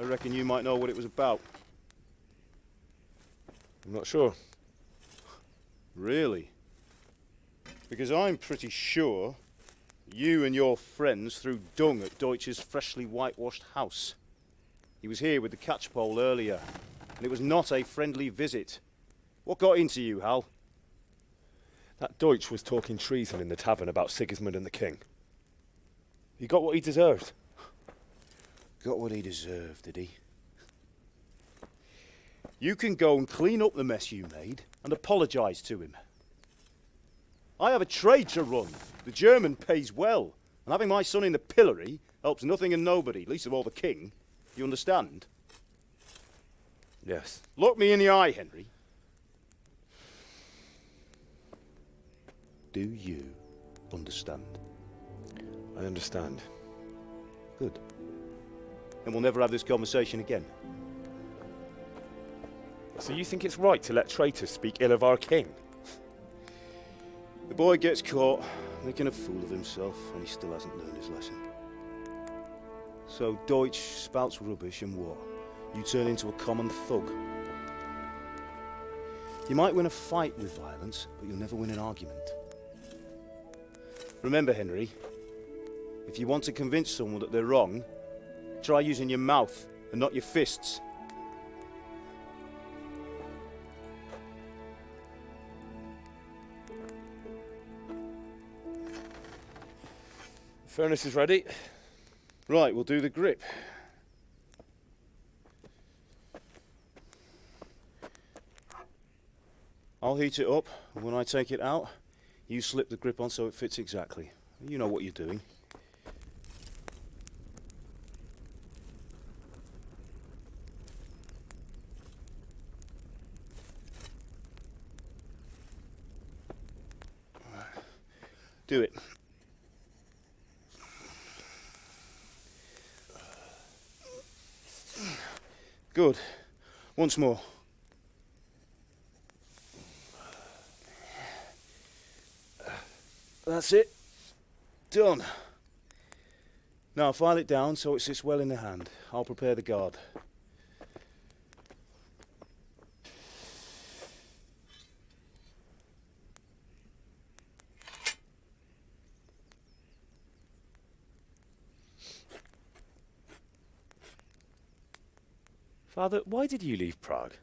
reckon you might know what it was about. I'm not sure. Really? Because I'm pretty sure you and your friends threw dung at Deutsch's freshly whitewashed house. He was here with the catchpole earlier, and it was not a friendly visit. What got into you, Hal? That Deutsch was talking treason in the tavern about Sigismund and the king. He got what he deserved. Got what he deserved, did he? You can go and clean up the mess you made and apologise to him. I have a trade to run. The German pays well, and having my son in the pillory helps nothing and nobody, least of all the king. You understand? Yes. Look me in the eye, Henry. Do you understand? I understand. Good. Then we'll never have this conversation again. So you think it's right to let traitors speak ill of our king? The boy gets caught, making a fool of himself, and he still hasn't learned his lesson. So Deutsch spouts rubbish, and what? You turn into a common thug. You might win a fight with violence, but you'll never win an argument. Remember, Henry, if you want to convince someone that they're wrong, try using your mouth and not your fists. The furnace is ready. Right, we'll do the grip. I'll heat it up, and when I take it out, you slip the grip on so it fits exactly. You know what you're doing. Do it. Good. Once more. That's it. Done. Now file it down so it sits well in the hand. I'll prepare the guard. Father, why did you leave Prague?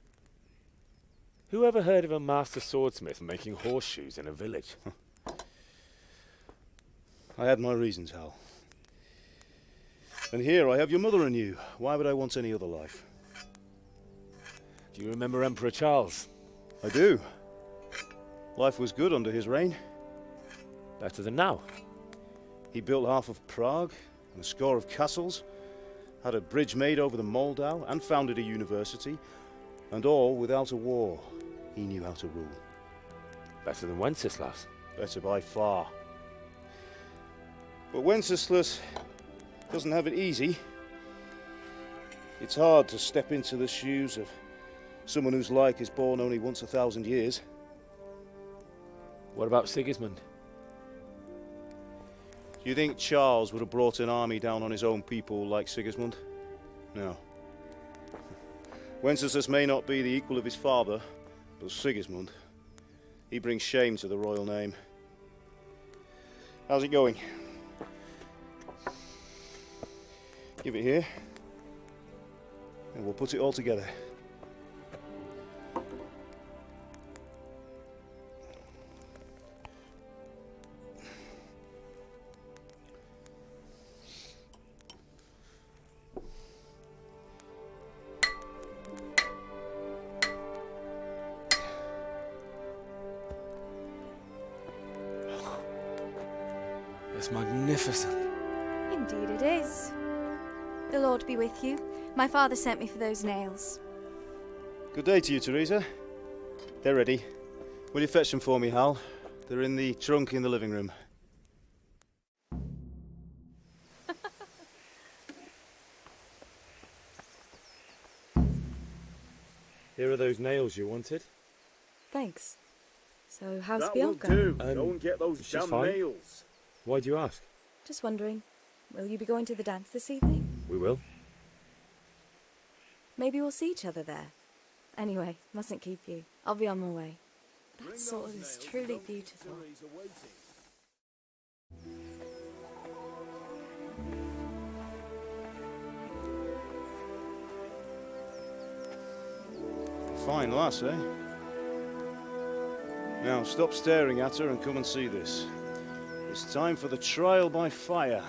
Who ever heard of a master swordsmith making horseshoes in a village? I had my reasons, Hal. And here I have your mother and you. Why would I want any other life? Do you remember Emperor Charles? I do. Life was good under his reign. Better than now. He built half of Prague and a score of castles, had a bridge made over the Moldau, and founded a university, and all without a war. He knew how to rule. Better than Wenceslas. Better by far. But Wenceslas doesn't have it easy. It's hard to step into the shoes of someone whose like is born only once 1,000 years. What about Sigismund? Do you think Charles would have brought an army down on his own people like Sigismund? No. Wenceslas may not be the equal of his father, but Sigismund, he brings shame to the royal name. How's it going? Give it here, and we'll put it all together. It's magnificent. Indeed it is. The Lord be with you. My father sent me for those nails. Good day to you, Teresa. They're ready. Will you fetch them for me, Hal? They're in the trunk in the living room. Here are those nails you wanted. Thanks. So how's That Bianca? will do. Go and get those she's damn fine. nails. Why do you ask? Just wondering, will you be going to the dance this evening? We will. Maybe we'll see each other there. Anyway, mustn't keep you. I'll be on my way. That sword is truly beautiful. Fine lass, eh? Now, stop staring at her and come and see this. It's time for the trial by fire.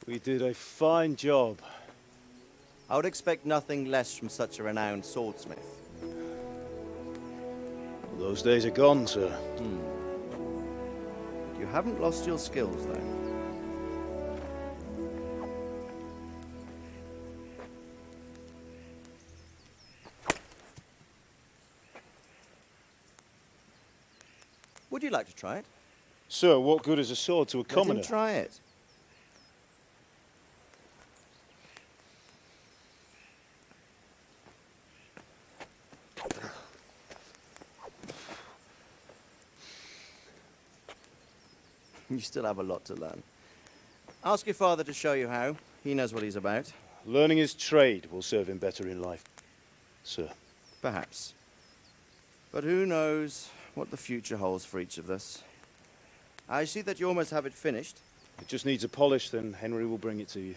We did a fine job. I would expect nothing less from such a renowned swordsmith. Those days are gone, sir. You haven't lost your skills, though. Would you like to try it? Sir, what good is a sword to a commoner? Let him try it. You still have a lot to learn. Ask your father to show you how. He knows what he's about. Learning his trade will serve him better in life, sir. Perhaps. But who knows what the future holds for each of us. I see that you almost have it finished. It just needs a polish, then Henry will bring it to you.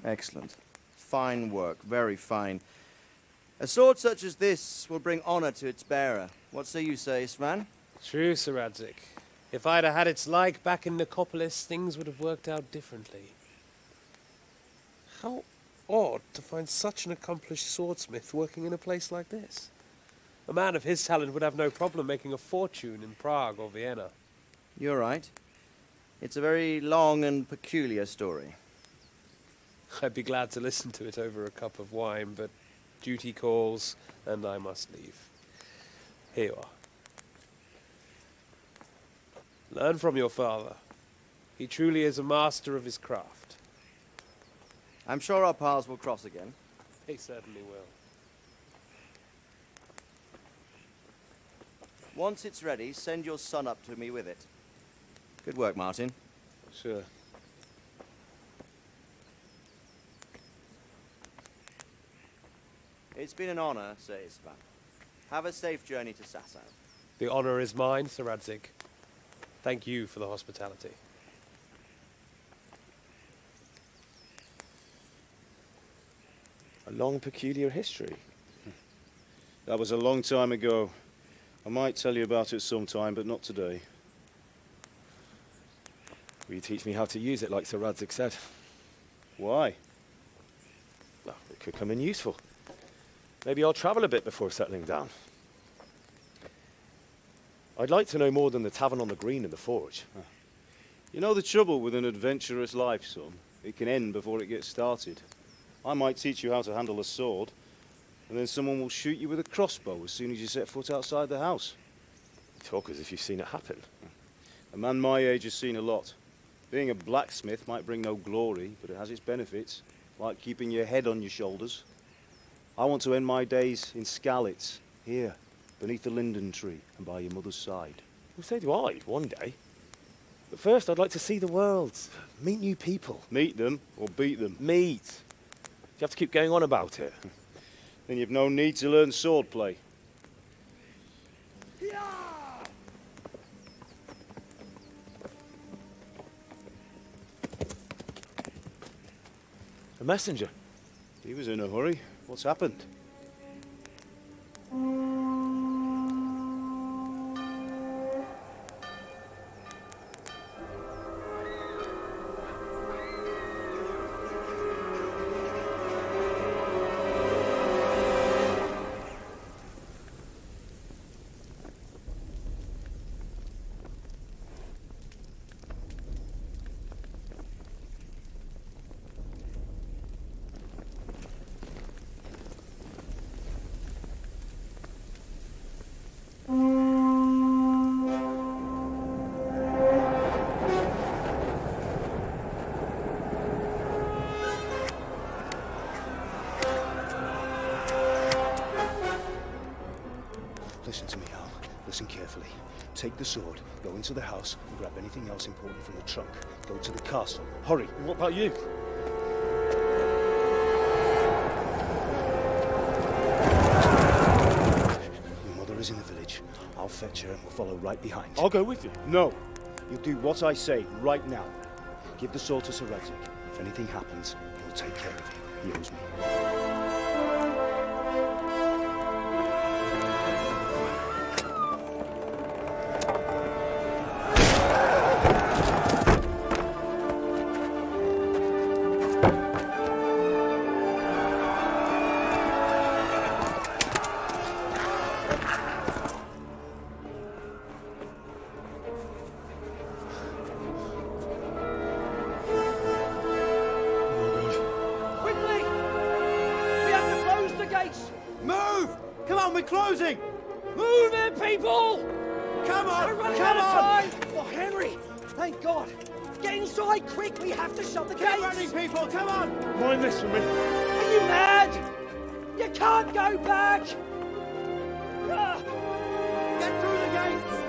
Excellent. Fine work, very fine. A sword such as this will bring honor to its bearer. What say you, Svan? True, Sir Radzik. If I'd have had its like back in Nicopolis, things would have worked out differently. How odd to find such an accomplished swordsmith working in a place like this. A man of his talent would have no problem making a fortune in Prague or Vienna. You're right. It's a very long and peculiar story. I'd be glad to listen to it over a cup of wine, but duty calls, and I must leave. Here you are. Learn from your father. He truly is a master of his craft. I'm sure our paths will cross again. He certainly will. Once it's ready, send your son up to me with it. Good work, Martin. Sir. It's been an honor, Sir Isvan. Have a safe journey to Sasau. The honor is mine, Sir Radzik. Thank you for the hospitality. A long, peculiar history. That was a long time ago. I might tell you about it sometime, but not today. Will you teach me how to use it like Sir Radzik said? Why? Well, it could come in useful. Maybe I'll travel a bit before settling down. I'd like to know more than the tavern on the green and the forge. You know the trouble with an adventurous life, son? It can end before it gets started. I might teach you how to handle a sword, and then someone will shoot you with a crossbow as soon as you set foot outside the house. You talk as if you've seen it happen. A man my age has seen a lot. Being a blacksmith might bring no glory, but it has its benefits, like keeping your head on your shoulders. I want to end my days in Skalitz, here, beneath the linden tree and by your mother's side. Well, so do I, one day. But first, I'd like to see the world, meet new people. Meet them or beat them. Meet. You have to keep going on about it. Then you've no need to learn swordplay. A messenger. He was in a hurry. What's happened? take the sword, go into the house, and grab anything else important from the trunk. Go to the castle. Hurry. What about you? Your mother is in the village. I'll fetch her and we'll follow right behind. I'll go with you. No. You'll do what I say right now. Give the sword to Sir Ryzen. If anything happens, he'll take care of you. He owes me. Move! Come on, we're closing! Move it, people! Come on! We're running Come out of on! time! Oh, Henry! Thank God! Get inside quick! We have to shut the Keep gates! running, people! Come on! Mind this for me. Are you mad? You can't go back! Ah. Get through the gates!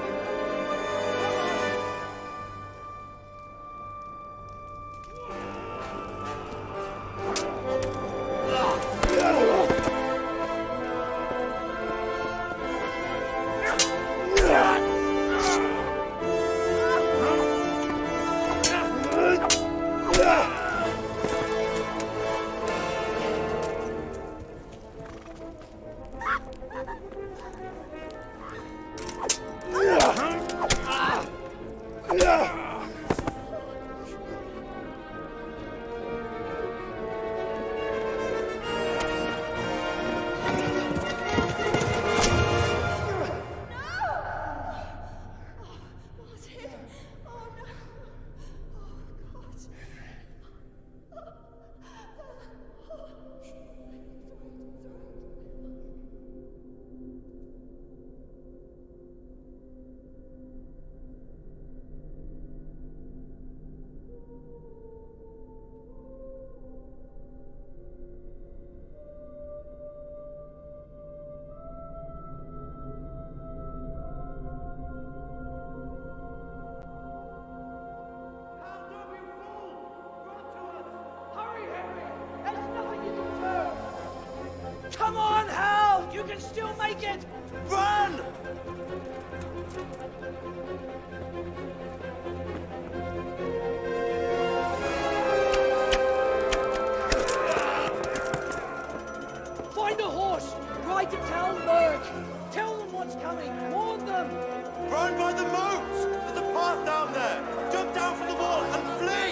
Come on, Hal! You can still make it! Run! Find a horse! Ride to town, Merc! Tell them what's coming! Warn them! Run by the moat! There's a path down there! Jump down from the wall and flee!